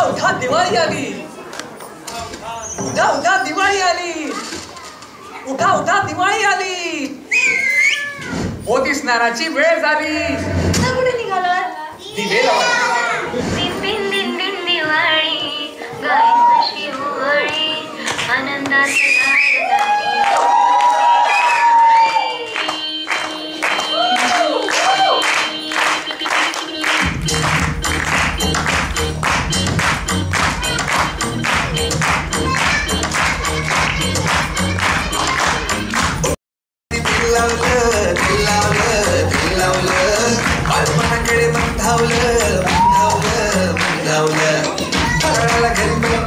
उठा दिवाळी आली, उठा उठा दिवाळी आली, उठा उठा दिवाळी आली, मोती स्नानाची वेळ झाली. कुठे निघालात? दिवे लावा. दिन दिन दिन दिन दिवाळी गाई कशी ओवाळी आनंदात बालपणाकडे बंधावलं बंधावलं बंधावलं फराळाला घरी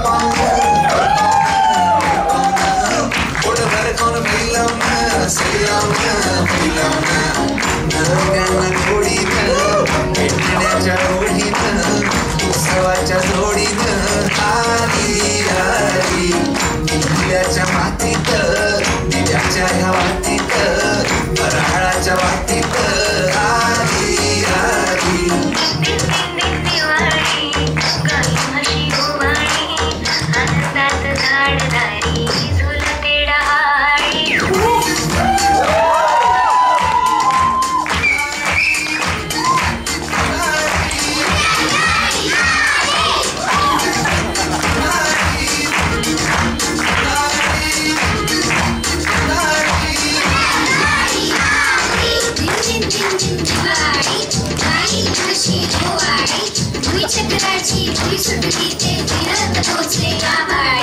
पोटभर कोण मिळवणं सैलावणं मिळवणं नव्यानं गोडीनं भेटण्याच्या ओढीनं उत्सवाच्या जोडीनं आली आली दिव्याच्या मातीत दिव्याच्या ह्या वातीत फराळाच्या वातीत आली आली. दिन दिन दिवाळी गाई म्हशी ओवाळी आनंदात झाडदारी झुलते डहाळी. चक्राची सुटली ते फिरत पोचले आभाळ.